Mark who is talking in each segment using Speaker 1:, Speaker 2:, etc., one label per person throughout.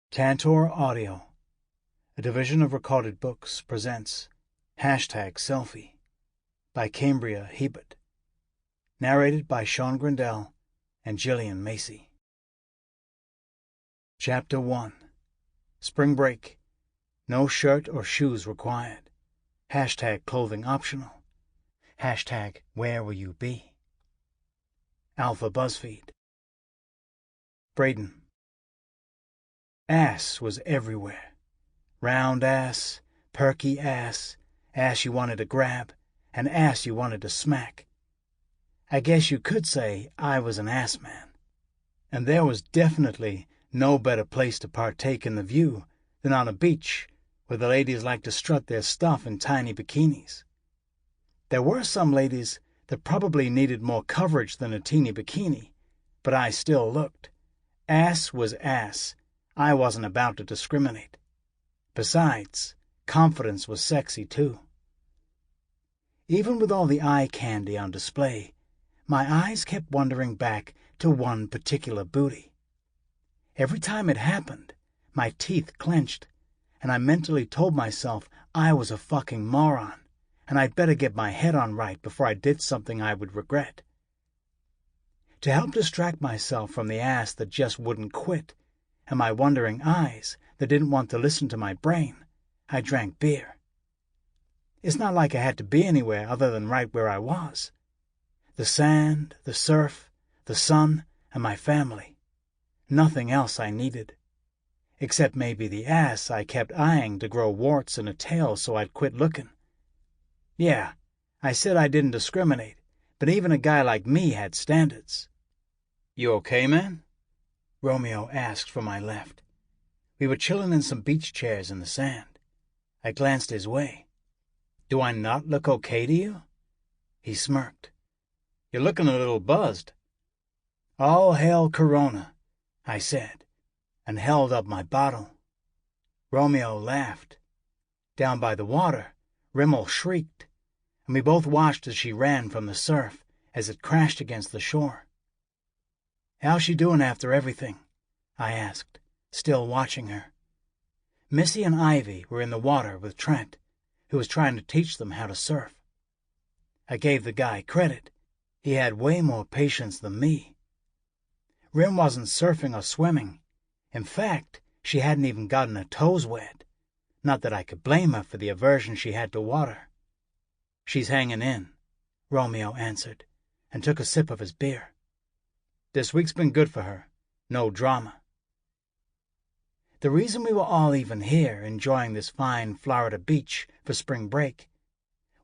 Speaker 1: Tantor Audio, a division of Recorded Books, presents #Selfie by Cambria Hebert. Narrated by Shaun Grindell and Jillian Macie. Chapter 1. Spring Break. No shirt or shoes required. #Clothing optional. #Where will you be? Alpha Buzzfeed. Braden. Ass was everywhere. Round ass, perky ass, ass you wanted to grab, and ass you wanted to smack. I guess you could say I was an ass man. And there was definitely no better place to partake in the view than on a beach where the ladies like to strut their stuff in tiny bikinis. There were some ladies that probably needed more coverage than a teeny bikini, but I still looked. Ass was ass. I wasn't about to discriminate. Besides, confidence was sexy too. Even with all the eye candy on display, my eyes kept wandering back to one particular booty. Every time it happened, my teeth clenched, and I mentally told myself I was a fucking moron, and I'd better get my head on right before I did something I would regret. To help distract myself from the ass that just wouldn't quit, and my wondering eyes that didn't want to listen to my brain, I drank beer. It's not like I had to be anywhere other than right where I was. The sand, the surf, the sun, and my family. Nothing else I needed. Except maybe the ass I kept eyeing to grow warts and a tail so I'd quit looking. Yeah, I said I didn't discriminate, but even a guy like me had standards. "You okay, man?" Romeo asked from my left. We were chilling in some beach chairs in the sand. I glanced his way. "Do I not look okay to you?" He smirked. "You're looking a little buzzed." "All hail Corona," I said, and held up my bottle. Romeo laughed. Down by the water, Rimmel shrieked, and we both watched as she ran from the surf as it crashed against the shore. "How's she doing after everything?" I asked, still watching her. Missy and Ivy were in the water with Trent, who was trying to teach them how to surf. I gave the guy credit. He had way more patience than me. Rim wasn't surfing or swimming. In fact, she hadn't even gotten her toes wet. Not that I could blame her for the aversion she had to water. "She's hanging in," Romeo answered, and took a sip of his beer. "This week's been good for her. No drama." The reason we were all even here enjoying this fine Florida beach for spring break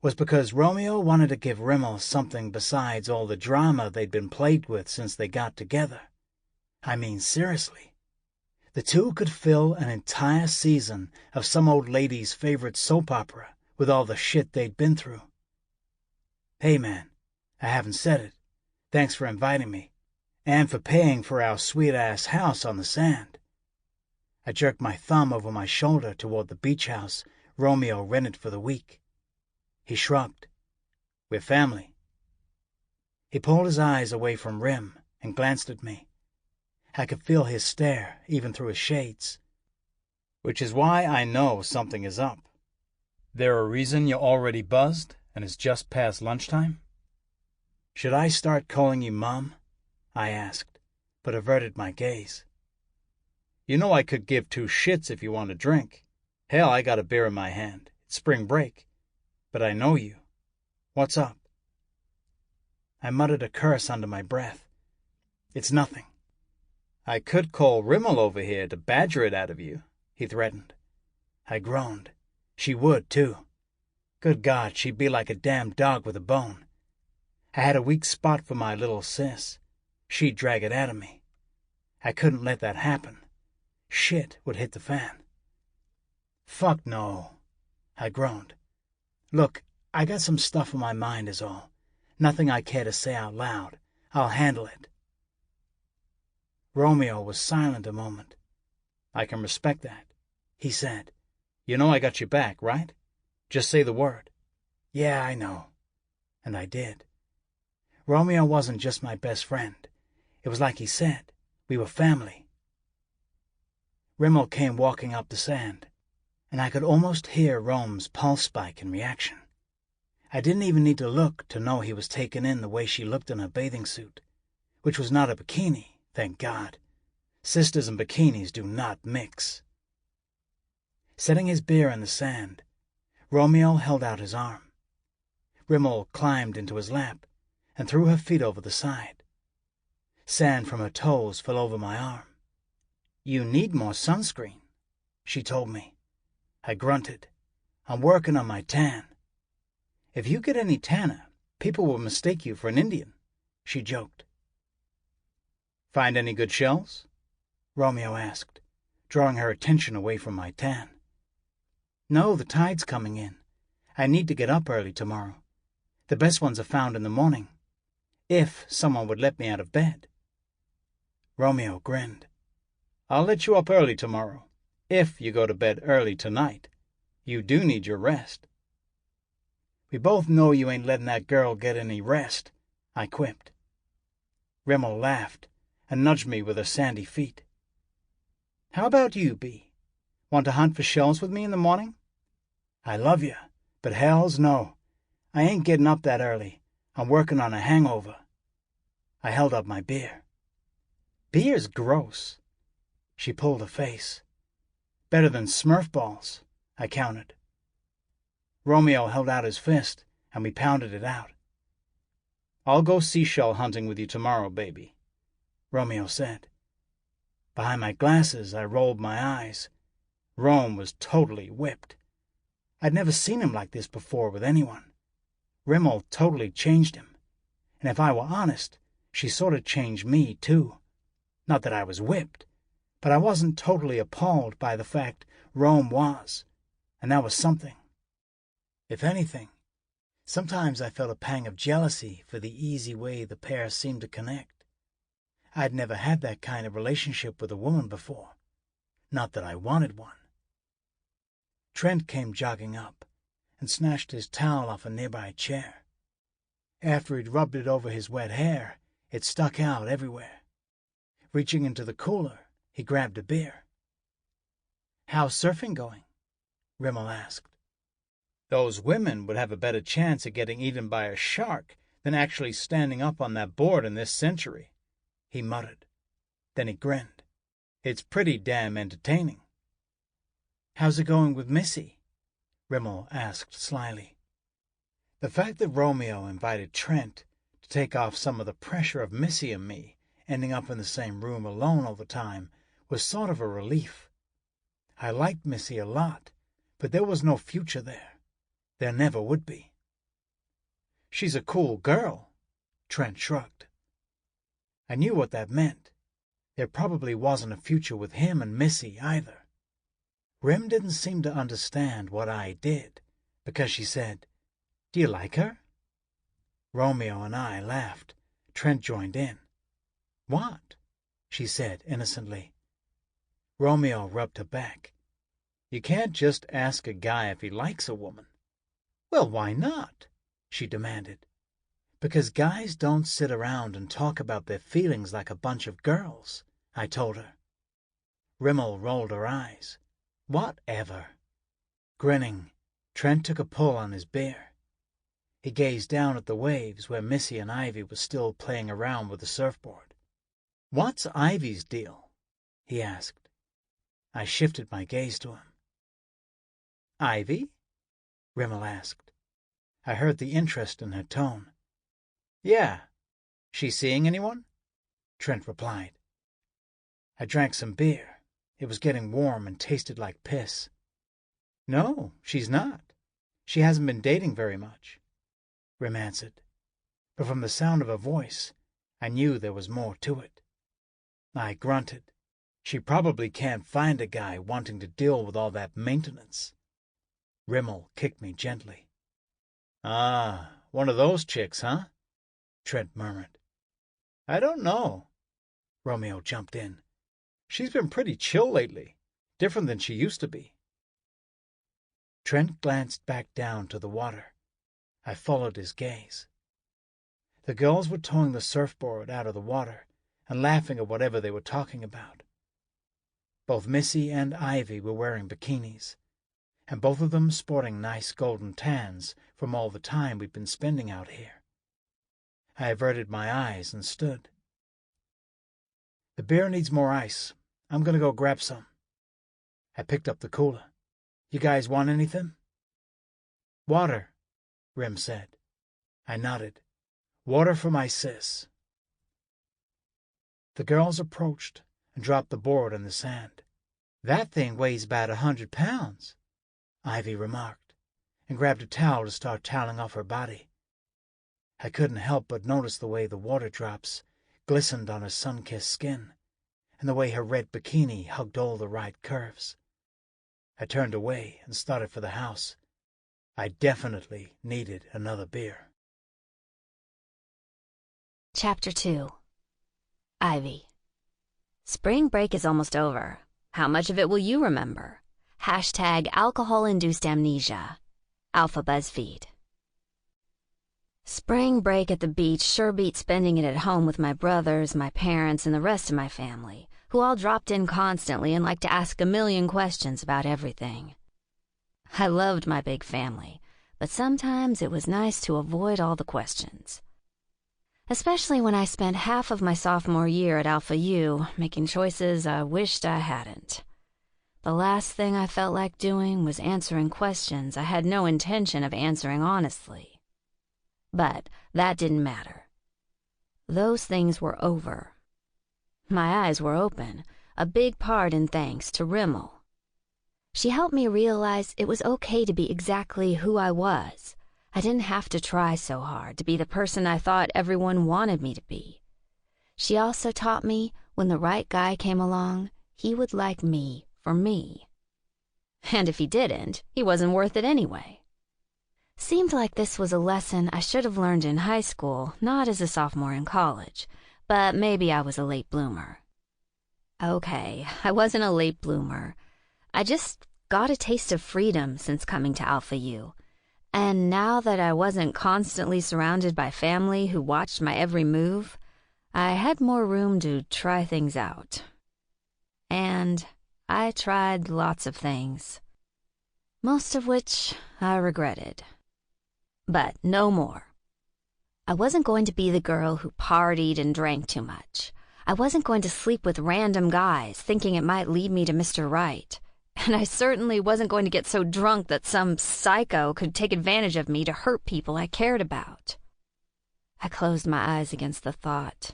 Speaker 1: was because Romeo wanted to give Rimmel something besides all the drama they'd been plagued with since they got together. I mean, seriously. The two could fill an entire season of some old lady's favorite soap opera with all the shit they'd been through. "Hey, man, I haven't said it. Thanks for inviting me, and for paying for our sweet-ass house on the sand." I jerked my thumb over my shoulder toward the beach house Romeo rented for the week. He shrugged. "We're family." He pulled his eyes away from Rim and glanced at me. I could feel his stare even through his shades. "Which is why I know something is up. There a reason you're already buzzed and it's just past lunchtime?" "Should I start calling you Mom?" I asked, but averted my gaze. "You know I could give two shits if you want a drink. Hell, I got a beer in my hand. It's spring break. But I know you. What's up?" I muttered a curse under my breath. "It's nothing." "I could call Rimmel over here to badger it out of you," he threatened. I groaned. She would, too. Good God, she'd be like a damn dog with a bone. I had a weak spot for my little sis. She'd drag it out of me. I couldn't let that happen. Shit would hit the fan. "Fuck no," I groaned. "Look, I got some stuff on my mind is all. Nothing I care to say out loud. I'll handle it." Romeo was silent a moment. "I can respect that," he said. "You know I got your back, right? Just say the word." "Yeah, I know." And I did. Romeo wasn't just my best friend. It was like he said, we were family. Rimmel came walking up the sand, and I could almost hear Rome's pulse spike in reaction. I didn't even need to look to know he was taken in the way she looked in her bathing suit, which was not a bikini, thank God. Sisters and bikinis do not mix. Setting his beer in the sand, Romeo held out his arm. Rimmel climbed into his lap and threw her feet over the side. Sand from her toes fell over my arm. "You need more sunscreen," she told me. I grunted. "I'm working on my tan." "If you get any tanner, people will mistake you for an Indian," she joked. "Find any good shells?" Romeo asked, drawing her attention away from my tan. "No, the tide's coming in. I need to get up early tomorrow. The best ones are found in the morning, if someone would let me out of bed." Romeo grinned. "I'll let you up early tomorrow, if you go to bed early tonight. You do need your rest." "We both know you ain't letting that girl get any rest," I quipped. Rimmel laughed and nudged me with her sandy feet. "How about you, Bee? Want to hunt for shells with me in the morning?" "I love you, but hells no. I ain't getting up that early. I'm working on a hangover." I held up my beer. "Beer's gross." She pulled her face. "Better than Smurf balls," I countered. Romeo held out his fist, and we pounded it out. "I'll go seashell hunting with you tomorrow, baby," Romeo said. Behind my glasses, I rolled my eyes. Rome was totally whipped. I'd never seen him like this before with anyone. Rimmel totally changed him. And if I were honest, she sort of changed me, too. Not that I was whipped, but I wasn't totally appalled by the fact Rome was, and that was something. If anything, sometimes I felt a pang of jealousy for the easy way the pair seemed to connect. I'd never had that kind of relationship with a woman before. Not that I wanted one. Trent came jogging up and snatched his towel off a nearby chair. After he'd rubbed it over his wet hair, it stuck out everywhere. Reaching into the cooler, he grabbed a beer. "How's surfing going?" Rimmel asked. "Those women would have a better chance of getting eaten by a shark than actually standing up on that board in this century," he muttered. Then he grinned. "It's pretty damn entertaining." "How's it going with Macie?" Rimmel asked slyly. The fact that Romeo invited Trent to take off some of the pressure of Macie and me ending up in the same room alone all the time was sort of a relief. I liked Macie a lot, but there was no future there. There never would be. "She's a cool girl," Trent shrugged. I knew what that meant. There probably wasn't a future with him and Macie either. Rim didn't seem to understand what I did, because she said, "Do you like her?" Romeo and I laughed. Trent joined in. "What?" she said innocently. Romeo rubbed her back. "You can't just ask a guy if he likes a woman." "Well, why not?" she demanded. "Because guys don't sit around and talk about their feelings like a bunch of girls," I told her. Rimmel rolled her eyes. "Whatever." Grinning, Trent took a pull on his beer. He gazed down at the waves where Macie and Ivy were still playing around with the surfboard. "What's Ivy's deal?" he asked. I shifted my gaze to him. "Ivy?" Rimmel asked. I heard the interest in her tone. "Yeah. She seeing anyone?" Trent replied. I drank some beer. It was getting warm and tasted like piss. "No, she's not. She hasn't been dating very much," Rim answered. But from the sound of her voice, I knew there was more to it. I grunted. She probably can't find a guy wanting to deal with all that maintenance. Rimmel kicked me gently. "Ah, one of those chicks, huh?" Trent murmured. "I don't know." Romeo jumped in. "She's been pretty chill lately, different than she used to be." Trent glanced back down to the water. I followed his gaze. The girls were towing the surfboard out of the water and laughing at whatever they were talking about. Both Macie and Ivy were wearing bikinis, and both of them sporting nice golden tans from all the time we'd been spending out here. I averted my eyes and stood. "The beer needs more ice. I'm going to go grab some." I picked up the cooler. "You guys want anything?" "Water," Rim said. I nodded. "Water for my sis." The girls approached and dropped the board in the sand. "That thing weighs about 100 pounds, Ivy remarked, and grabbed a towel to start toweling off her body. I couldn't help but notice the way the water drops glistened on her sun-kissed skin, and the way her red bikini hugged all the right curves. I turned away and started for the house. I definitely needed another beer.
Speaker 2: Chapter 2. Ivy. Spring break is almost over. How much of it will you remember? #alcohol-induced amnesia. Alpha Buzzfeed. Spring break at the beach sure beat spending it at home with my brothers, my parents, and the rest of my family, who all dropped in constantly and liked to ask a million questions about everything. I loved my big family, but sometimes it was nice to avoid all the questions. Especially when I spent half of my sophomore year at Alpha U making choices I wished I hadn't. The last thing I felt like doing was answering questions I had no intention of answering honestly. But that didn't matter. Those things were over. My eyes were open, a big part in thanks to Rimmel. She helped me realize it was okay to be exactly who I was. I didn't have to try so hard to be the person I thought everyone wanted me to be. She also taught me when the right guy came along, he would like me for me. And if he didn't, he wasn't worth it anyway. Seemed like this was a lesson I should have learned in high school, not as a sophomore in college, but maybe I was a late bloomer. Okay, I wasn't a late bloomer. I just got a taste of freedom since coming to Alpha U. And now that I wasn't constantly surrounded by family who watched my every move, I had more room to try things out. And I tried lots of things, most of which I regretted. But no more. I wasn't going to be the girl who partied and drank too much. I wasn't going to sleep with random guys thinking it might lead me to Mr. Right. And I certainly wasn't going to get so drunk that some psycho could take advantage of me to hurt people I cared about. I closed my eyes against the thought.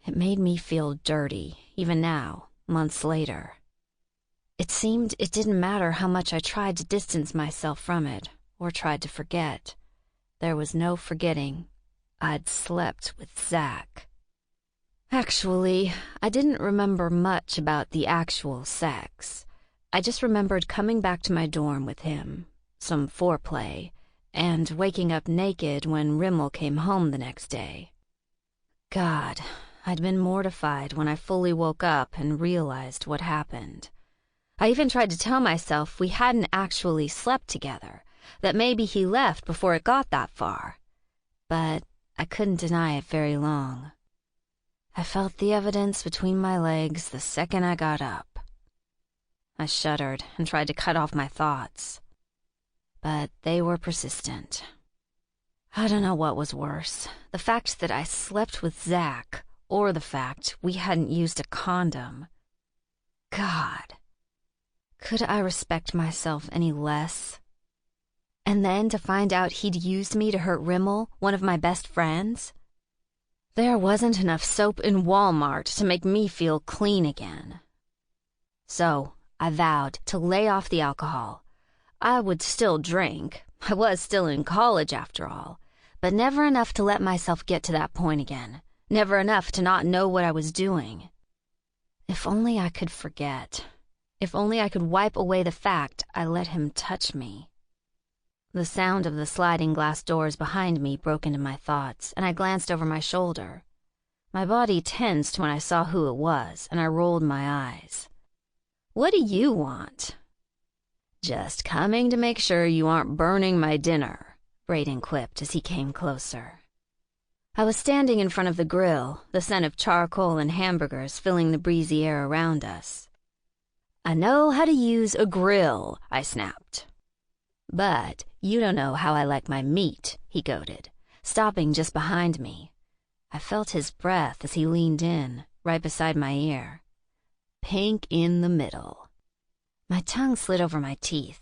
Speaker 2: It made me feel dirty, even now, months later. It seemed it didn't matter how much I tried to distance myself from it, or tried to forget. There was no forgetting. I'd slept with Zach. Actually, I didn't remember much about the actual sex. I just remembered coming back to my dorm with him, some foreplay, and waking up naked when Rimmel came home the next day. God, I'd been mortified when I fully woke up and realized what happened. I even tried to tell myself we hadn't actually slept together, that maybe he left before it got that far. But I couldn't deny it very long. I felt the evidence between my legs the second I got up. I shuddered and tried to cut off my thoughts, but they were persistent. I don't know what was worse, the fact that I slept with Zach, or the fact we hadn't used a condom. God, could I respect myself any less? And then to find out he'd used me to hurt Rimmel, one of my best friends? There wasn't enough soap in Walmart to make me feel clean again. So I vowed to lay off the alcohol. I would still drink. I was still in college after all, but never enough to let myself get to that point again. Never enough to not know what I was doing. If only I could forget. If only I could wipe away the fact I let him touch me. The sound of the sliding glass doors behind me broke into my thoughts, and I glanced over my shoulder. My body tensed when I saw who it was, and I rolled my eyes. "What do you want?" "Just coming to make sure you aren't burning my dinner," Brayden quipped as he came closer. I was standing in front of the grill, the scent of charcoal and hamburgers filling the breezy air around us. I know how to use a grill, I snapped. But you don't know how I like my meat, he goaded, stopping just behind me. I felt his breath as he leaned in, right beside my ear. Pink in the middle. My tongue slid over my teeth.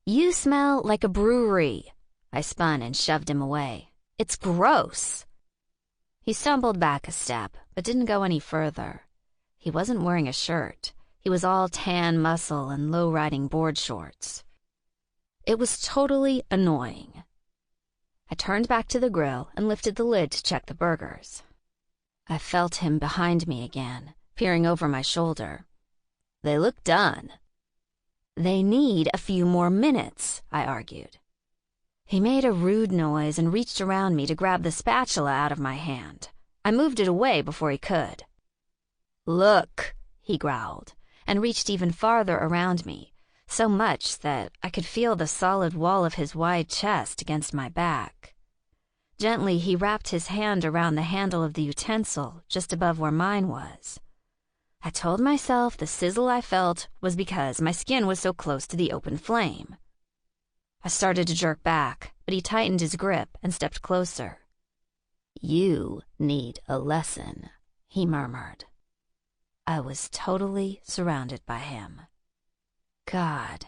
Speaker 2: You smell like a brewery. I spun and shoved him away. It's gross. He stumbled back a step, but didn't go any further. He wasn't wearing a shirt. He was all tan muscle and low-riding board shorts. It was totally annoying. I turned back to the grill and lifted the lid to check the burgers. I felt him behind me again, peering over my shoulder. They look done. They need a few more minutes, I argued. He made a rude noise and reached around me to grab the spatula out of my hand. I moved it away before he could. Look, he growled, and reached even farther around me, so much that I could feel the solid wall of his wide chest against my back. Gently, he wrapped his hand around the handle of the utensil just above where mine was. I told myself the sizzle I felt was because my skin was so close to the open flame. I started to jerk back, but he tightened his grip and stepped closer. You need a lesson, he murmured. I was totally surrounded by him. God,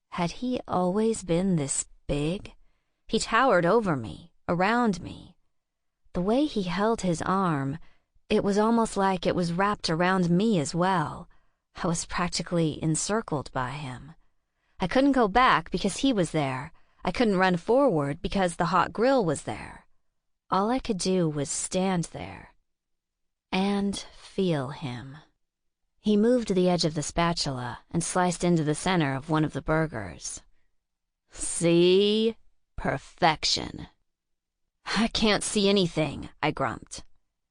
Speaker 2: had he always been this big? He towered over me, around me. The way he held his arm, it was almost like it was wrapped around me as well. I was practically encircled by him. I couldn't go back because he was there. I couldn't run forward because the hot grill was there. All I could do was stand there and feel him. He moved the edge of the spatula and sliced into the center of one of the burgers. See? Perfection. I can't see anything, I grumped.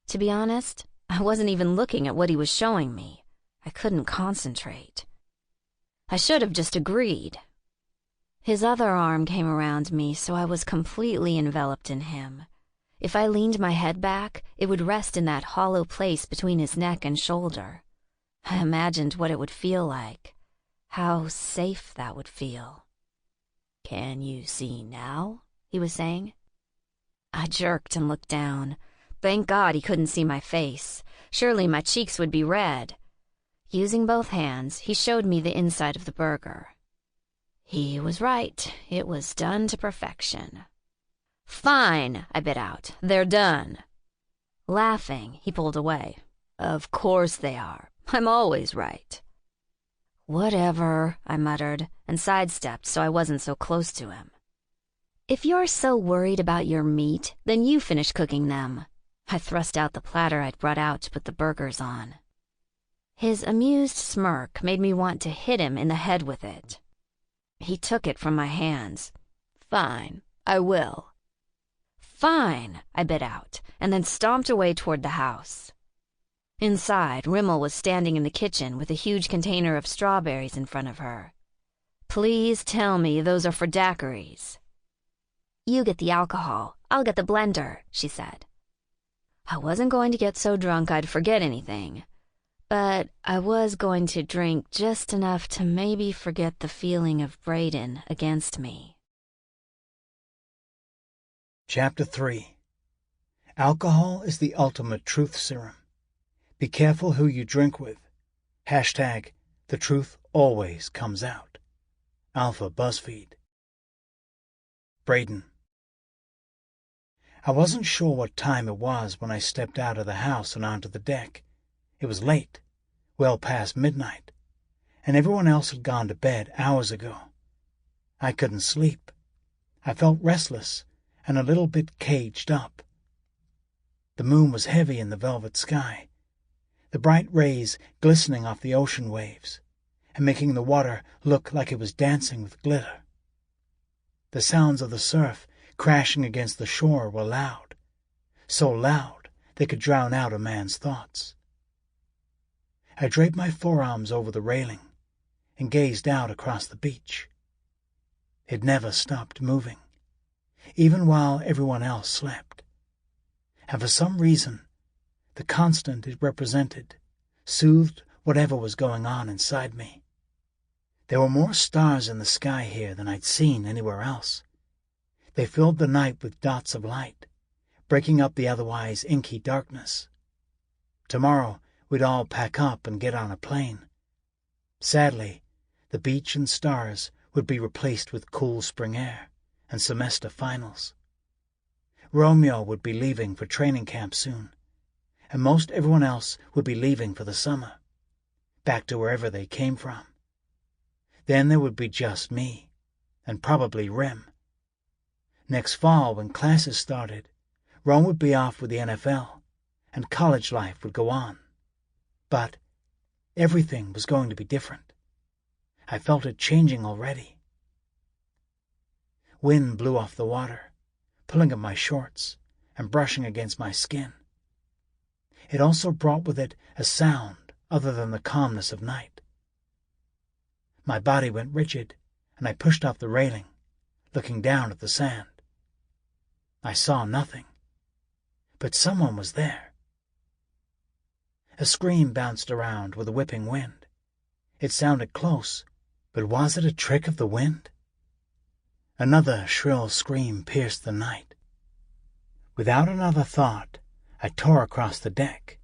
Speaker 2: To be honest, I wasn't even looking at what he was showing me. I couldn't concentrate. I should have just agreed. His other arm came around me, so I was completely enveloped in him. If I leaned my head back, it would rest in that hollow place between his neck and shoulder. I imagined what it would feel like, how safe that would feel. Can you see now? He was saying. I jerked and looked down. Thank God he couldn't see my face. Surely my cheeks would be red. Using both hands, he showed me the inside of the burger. He was right. It was done to perfection. Fine, I bit out. They're done. Laughing, he pulled away. Of course they are. I'm always right. Whatever, I muttered, and sidestepped so I wasn't so close to him. If you're so worried about your meat, then you finish cooking them. I thrust out the platter I'd brought out to put the burgers on. His amused smirk made me want to hit him in the head with it. He took it from my hands. Fine, I will. Fine, I bit out, and then stomped away toward the house. Inside, Rimmel was standing in the kitchen with a huge container of strawberries in front of her. Please tell me those are for daiquiris. You get the alcohol, I'll get the blender, she said. I wasn't going to get so drunk I'd forget anything, but I was going to drink just enough to maybe forget the feeling of Brayden against me.
Speaker 1: Chapter 3. Alcohol is the ultimate truth serum. Be careful who you drink with. Hashtag, the truth always comes out. Alpha Buzzfeed. Brayden. I wasn't sure what time it was when I stepped out of the house and onto the deck. It was late, well past midnight, and everyone else had gone to bed hours ago. I couldn't sleep. I felt restless and a little bit caged up. The moon was heavy in the velvet sky, the bright rays glistening off the ocean waves and making the water look like it was dancing with glitter. The sounds of the surf crashing against the shore were loud, so loud they could drown out a man's thoughts. I draped my forearms over the railing and gazed out across the beach. It never stopped moving, even while everyone else slept. And for some reason, the constant it represented soothed whatever was going on inside me. There were more stars in the sky here than I'd seen anywhere else. They filled the night with dots of light, breaking up the otherwise inky darkness. Tomorrow we'd all pack up and get on a plane. Sadly, the beach and stars would be replaced with cool spring air and semester finals. Romeo would be leaving for training camp soon, and most everyone else would be leaving for the summer, back to wherever they came from. Then there would be just me, and probably Rem. Next fall, when classes started, Ron would be off with the NFL, and college life would go on. But everything was going to be different. I felt it changing already. Wind blew off the water, pulling at my shorts and brushing against my skin. It also brought with it a sound other than the calmness of night. My body went rigid, and I pushed off the railing, looking down at the sand. I saw nothing, but someone was there. A scream bounced around with a whipping wind. It sounded close, but was it a trick of the wind? Another shrill scream pierced the night. Without another thought, I tore across the deck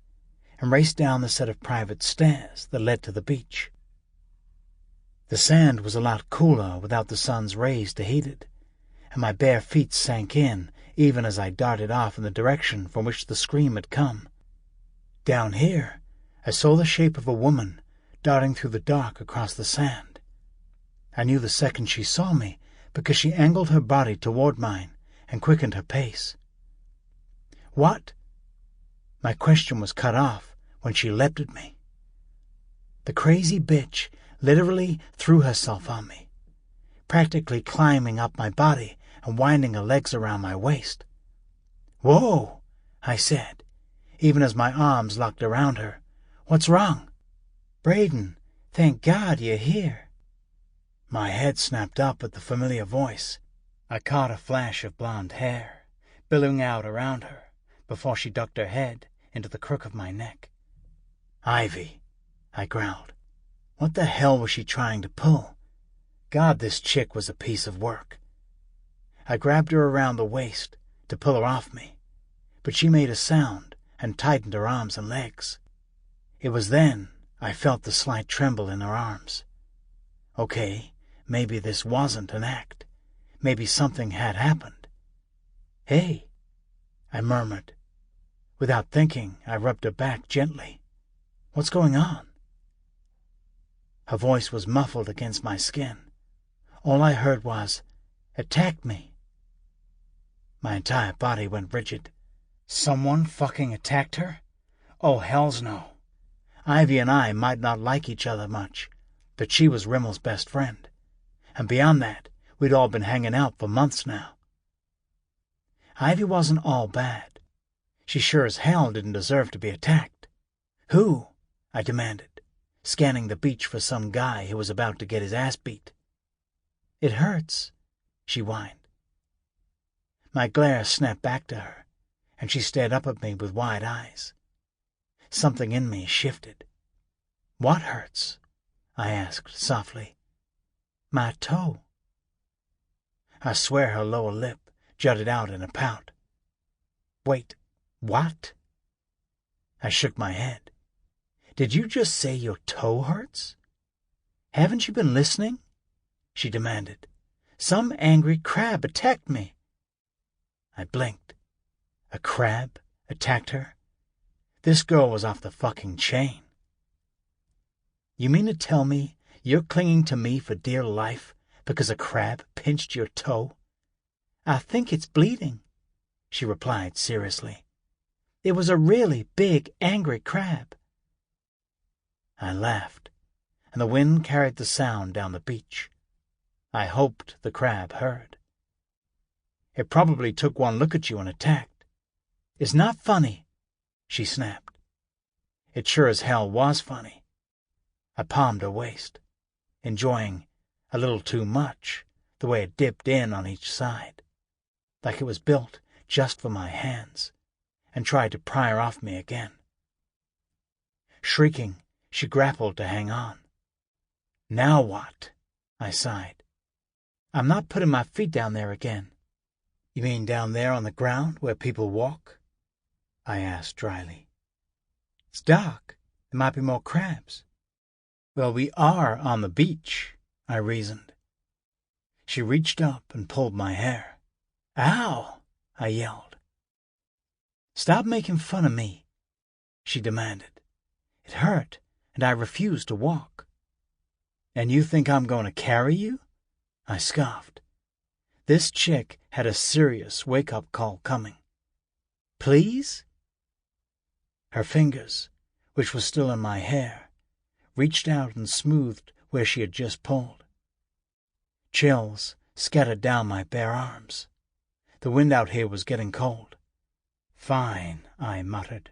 Speaker 1: and raced down the set of private stairs that led to the beach. The sand was a lot cooler without the sun's rays to heat it, and my bare feet sank in even as I darted off in the direction from which the scream had come. Down here, I saw the shape of a woman darting through the dark across the sand. I knew the second she saw me because she angled her body toward mine and quickened her pace. "What?" My question was cut off when she leapt at me. The crazy bitch literally threw herself on me, practically climbing up my body and winding her legs around my waist. "Whoa," I said, even as my arms locked around her. "What's wrong?" "Braden, thank God you're here." My head snapped up at the familiar voice. I caught a flash of blonde hair billowing out around her before she ducked her head into the crook of my neck. "Ivy," I growled. What the hell was she trying to pull? God, this chick was a piece of work. I grabbed her around the waist to pull her off me, but she made a sound and tightened her arms and legs. It was then I felt the slight tremble in her arms. Okay, maybe this wasn't an act. Maybe something had happened. "Hey," I murmured. Without thinking, I rubbed her back gently. "What's going on?" Her voice was muffled against my skin. All I heard was, "Attacked me." My entire body went rigid. Someone fucking attacked her? Oh, hells no. Ivy and I might not like each other much, but she was Rimmel's best friend. And beyond that, we'd all been hanging out for months now. Ivy wasn't all bad. She sure as hell didn't deserve to be attacked. "Who?" I demanded, scanning the beach for some guy who was about to get his ass beat. "It hurts," she whined. My glare snapped back to her, and she stared up at me with wide eyes. Something in me shifted. "What hurts?" I asked softly. "My toe." I swear her lower lip jutted out in a pout. "Wait, what?" I shook my head. "Did you just say your toe hurts?" "Haven't you been listening?" she demanded. "Some angry crab attacked me." I blinked. A crab attacked her? This girl was off the fucking chain. "You mean to tell me you're clinging to me for dear life because a crab pinched your toe?" "I think it's bleeding," she replied seriously. "It was a really big, angry crab." I laughed, and the wind carried the sound down the beach. I hoped the crab heard. "It probably took one look at you and attacked." "It's not funny," she snapped. It sure as hell was funny. I palmed her waist, enjoying, a little too much, the way it dipped in on each side, like it was built just for my hands, and tried to pry her off me again. Shrieking, she grappled to hang on. Now what? I sighed. I'm not putting my feet down there again. You mean down there on the ground where people walk? I asked dryly. It's dark. There might be more crabs. Well, we are on the beach, I reasoned. She reached up and pulled my hair. Ow! I yelled. Stop making fun of me, she demanded. It hurt, and I refused to walk. And you think I'm going to carry you? I scoffed. This chick had a serious wake-up call coming. Please? Her fingers, which were still in my hair, reached out and smoothed where she had just pulled. Chills scattered down my bare arms. The wind out here was getting cold. Fine, I muttered.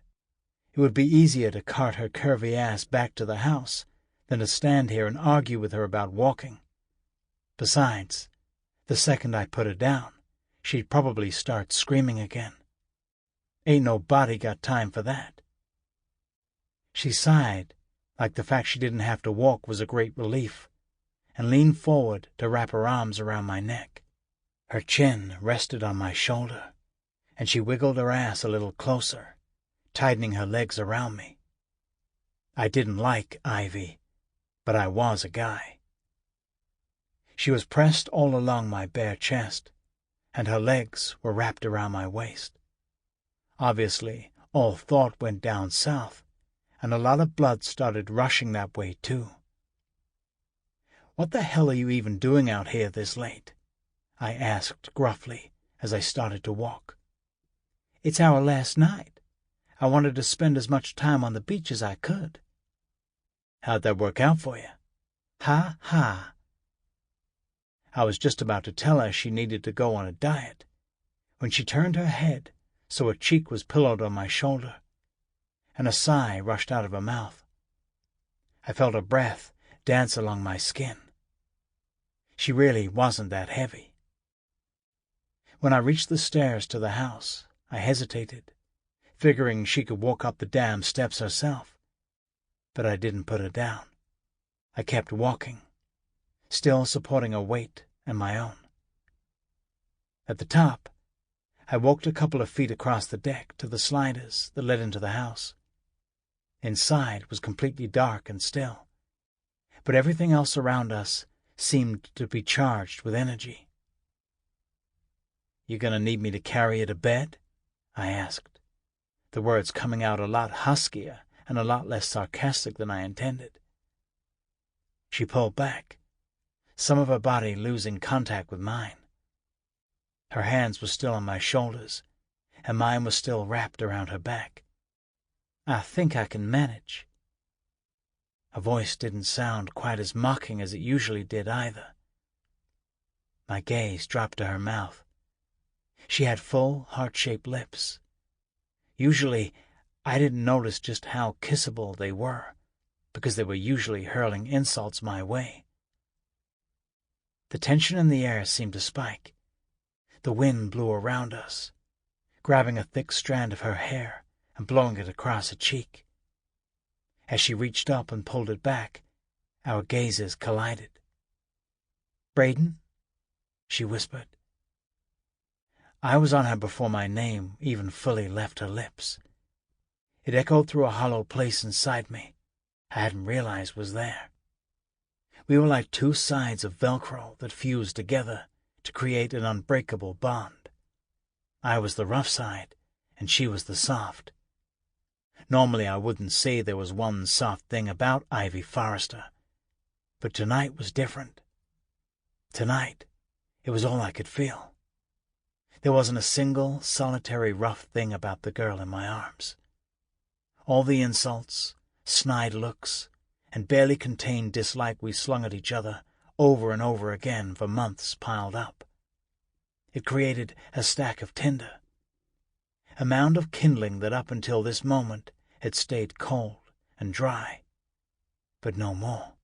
Speaker 1: It would be easier to cart her curvy ass back to the house than to stand here and argue with her about walking. Besides, the second I put her down, she'd probably start screaming again. Ain't nobody got time for that. She sighed, like the fact she didn't have to walk was a great relief, and leaned forward to wrap her arms around my neck. Her chin rested on my shoulder, and she wiggled her ass a little closer, tightening her legs around me. I didn't like Ivy, but I was a guy. She was pressed all along my bare chest, and her legs were wrapped around my waist. Obviously, all thought went down south, and a lot of blood started rushing that way, too. What the hell are you even doing out here this late? I asked gruffly as I started to walk. It's our last night. I wanted to spend as much time on the beach as I could. How'd that work out for you? Ha ha. I was just about to tell her she needed to go on a diet when she turned her head so her cheek was pillowed on my shoulder, and a sigh rushed out of her mouth. I felt her breath dance along my skin. She really wasn't that heavy. When I reached the stairs to the house, I hesitated, figuring she could walk up the damn steps herself. But I didn't put her down. I kept walking, still supporting her weight and my own. At the top, I walked a couple of feet across the deck to the sliders that led into the house. Inside was completely dark and still, but everything else around us seemed to be charged with energy. You gonna need me to carry you to bed? I asked, the words coming out a lot huskier and a lot less sarcastic than I intended. She pulled back, some of her body losing contact with mine. Her hands were still on my shoulders, and mine was still wrapped around her back. I think I can manage. Her voice didn't sound quite as mocking as it usually did either. My gaze dropped to her mouth. She had full, heart-shaped lips. Usually, I didn't notice just how kissable they were, because they were usually hurling insults my way. The tension in the air seemed to spike. The wind blew around us, grabbing a thick strand of her hair and blowing it across her cheek. As she reached up and pulled it back, our gazes collided. "Braden?" she whispered. I was on her before my name even fully left her lips. It echoed through a hollow place inside me I hadn't realized was there. We were like two sides of Velcro that fused together to create an unbreakable bond. I was the rough side, and she was the soft. Normally I wouldn't say there was one soft thing about Ivy Forrester, but tonight was different. Tonight, it was all I could feel. There wasn't a single, solitary rough thing about the girl in my arms. All the insults, snide looks, and barely contained dislike we slung at each other over and over again for months piled up. It created a stack of tinder, a mound of kindling that up until this moment had stayed cold and dry, but no more.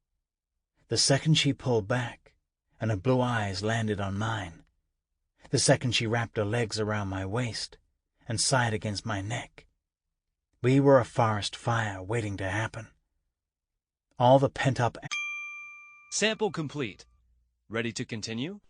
Speaker 1: The second she pulled back, and her blue eyes landed on mine, the second she wrapped her legs around my waist and sighed against my neck, we were a forest fire waiting to happen. All the pent-up
Speaker 3: Sample complete. Ready to continue?